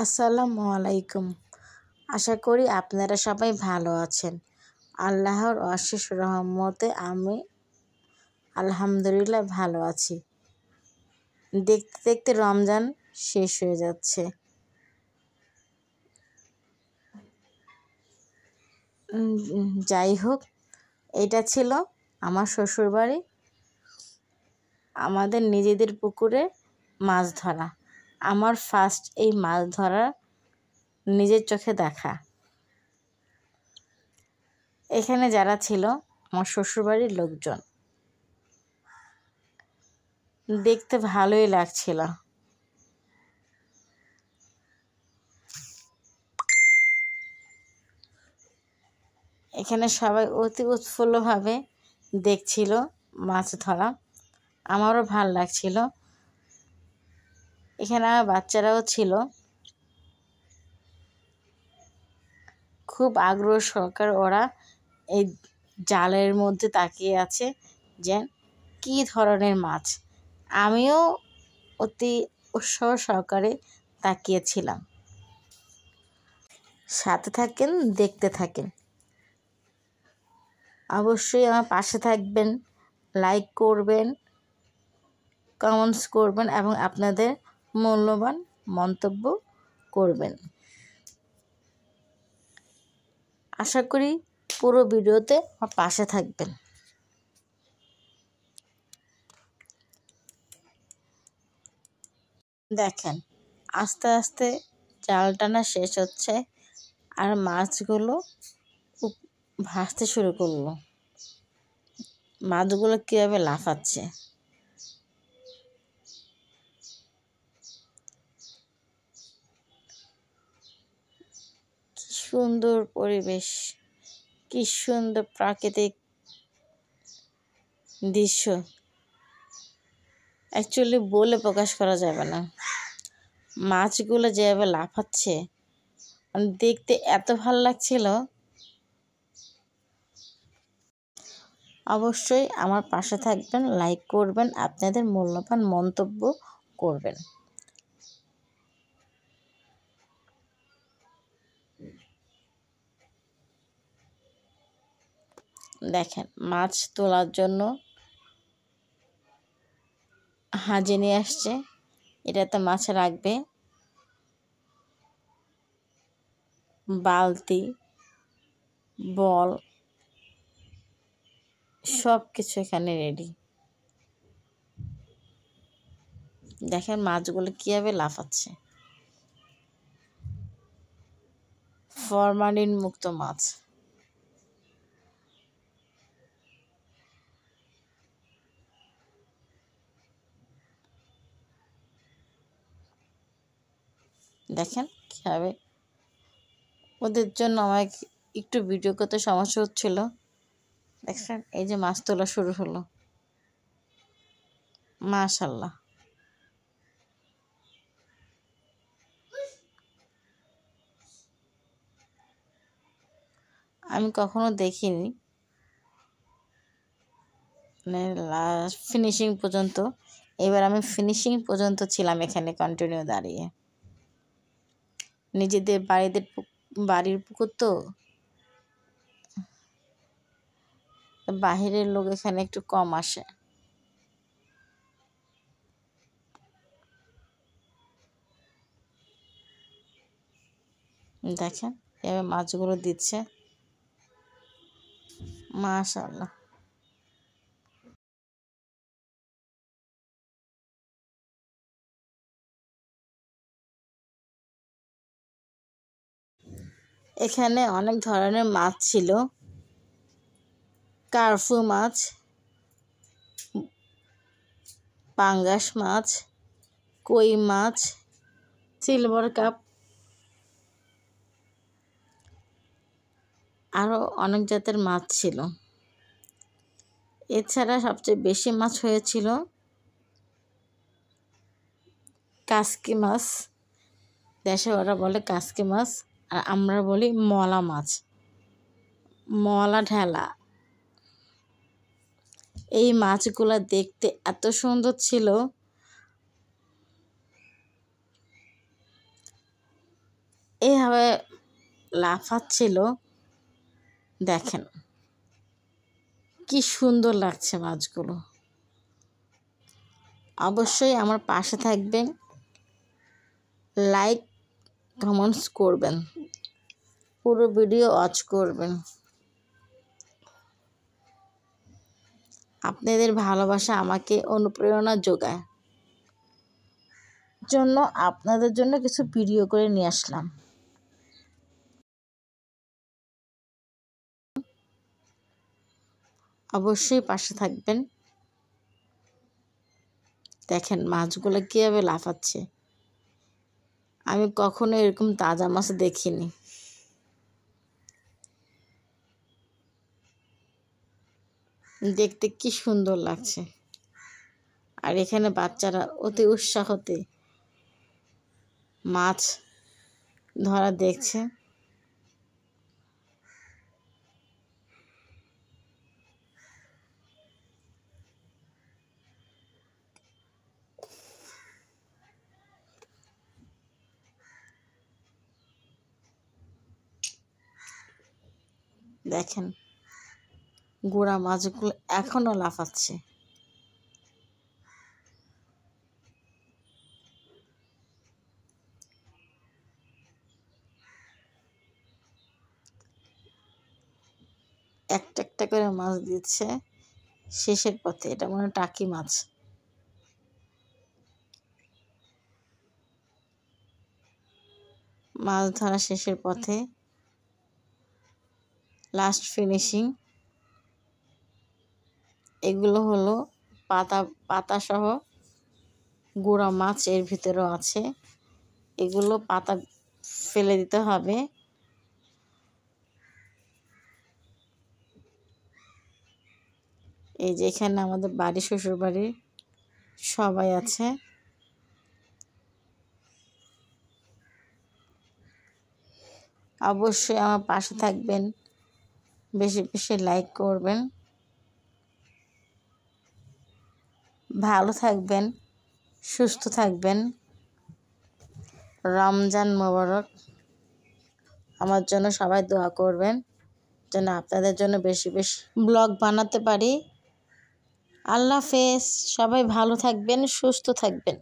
আসসালামু আলাইকুম। আশা করি আপনারা সবাই ভালো আছেন। আল্লাহর অশেষ রহমতে আমি আলহামদুলিল্লাহ ভালো আছি। দেখতে দেখতে রমজান শেষ হয়ে যাচ্ছে। যাই হোক, এটা ছিল আমার শ্বশুরবাড়ি, আমাদের নিজেদের পুকুরে মাছ ধরা। আমার ফার্স্ট এই মাছ ধরা নিজের চোখে দেখা। এখানে যারা ছিল আমার শ্বশুরবাড়ির লোকজন, দেখতে ভালোই লাগছিল। এখানে সবাই অতি উৎফুল্লভাবে দেখছিল মাছ ধরা। আমারও ভাল লাগছিল। এখানে আমার বাচ্চারাও ছিল, খুব আগ্রহ সহকারে ওরা এই জালের মধ্যে তাকিয়ে আছে যে কী ধরনের মাছ। আমিও অতি উৎসাহ সহকারে তাকিয়েছিলাম। সাথে থাকেন, দেখতে থাকেন। অবশ্যই আমার পাশে থাকবেন, লাইক করবেন, কমেন্টস করবেন এবং আপনাদের মূল্যবান মন্তব্য করবেন। আশা করি পুরো ভিডিওতে আমার পাশে থাকবেন। দেখেন, আস্তে আস্তে জাল টানা শেষ হচ্ছে আর মাছগুলো ভাসতে শুরু করলো। মাছগুলো কীভাবে লাফাচ্ছে। কি সুন্দর পরিবেশ, কি সুন্দর প্রাকৃতিক দৃশ্য, অ্যাকচুয়ালি বলে প্রকাশ করা যাবে না। মাছগুলো যেভাবে লাফাচ্ছে দেখতে এত ভালো লাগছিল। অবশ্যই আমার পাশে থাকবেন, লাইক করবেন, আপনাদের মূল্যবান মন্তব্য করবেন। দেখেন, মাছ তোলার জন্য হাজি নিয়ে আসছে। এটাতে মাছ রাখবে, বালতি, বল, সব কিছু এখানে রেডি। দেখেন মাছগুলো কীভাবে লাফাচ্ছে। ফরমালিন মুক্ত মাছ। দেখেন কীভাবে, ওদের জন্য আমার একটু ভিডিও করতে সমস্যা হচ্ছিল। দেখছেন, এই যে মাছ তোলা শুরু হলো। মাশাআল্লাহ, আমি কখনো দেখিনি মানে লাস্ট ফিনিশিং পর্যন্ত। এবার আমি ফিনিশিং পর্যন্ত ছিলাম এখানে কন্টিনিউ দাঁড়িয়ে। নিজেদের বাড়ির পুকুর তো, বাহিরের লোক এখানে একটু কম আসে। দেখেন এবার মাছগুলো দিচ্ছে। মাশাআল্লাহ, এখানে অনেক ধরনের মাছ ছিল। কার্ফু মাছ, পাঙ্গাস মাছ, কই মাছ, সিলভার কাপ, আরও অনেক জাতের মাছ ছিল। এছাড়া সবচেয়ে বেশি মাছ হয়েছিল কাসকি মাছ। দেশে ওরা বলে কাসকি মাছ, আর আমরা বলি মলা মাছ, মলা ঢেলা। এই মাছগুলো দেখতে এত সুন্দর ছিল। কীভাবে লাফাচ্ছিল দেখেন, কি সুন্দর লাগছে মাছগুলো। অবশ্যই আমার পাশে থাকবেন, লাইক কমেন্টস করবেন, পুরো ভিডিও ওয়াচ করবেন। আপনাদের ভালোবাসা আমাকে অনুপ্রেরণা যোগায়, জন্য আপনাদের জন্য কিছু ভিডিও করে নিয়ে আসলাম। অবশ্যই পাশে থাকবেন। দেখেন মাছগুলো কীভাবে লাফাচ্ছে, আমি কখনো এরকম তাজা মাছ দেখিনি। দেখতে কি সুন্দর লাগছে। আর এখানে বাচ্চারা অতি উৎসাহতে মাছ ধরা দেখছে। দেখেন গোড়া মাছগুলো এখনো লাফাচ্ছে। একটা একটা করে মাছ দিচ্ছে শেষের পথে। এটা মনে হয় টাকি মাছ। মাছ ধরা শেষের পথে, লাস্ট ফিনিশিং। এগুলো হলো পাতা সহ গুঁড়া মাছ এর ভিতরেও আছে। এগুলো পাতা ফেলে দিতে হবে। এই যে এখানে আমাদের বাড়ি, শ্বশুর বাড়ির সবাই আছে। অবশ্যই আমার পাশে থাকবেন, বেশি বেশি লাইক করবেন। ভালো থাকবেন, সুস্থ থাকবেন। রমজান মোবারক। আমার জন্য সবাই দোয়া করবেন যেন আপনাদের জন্য বেশি বেশি ব্লগ বানাতে পারি। আল্লাহ হাফেজ। সবাই ভালো থাকবেন, সুস্থ থাকবেন।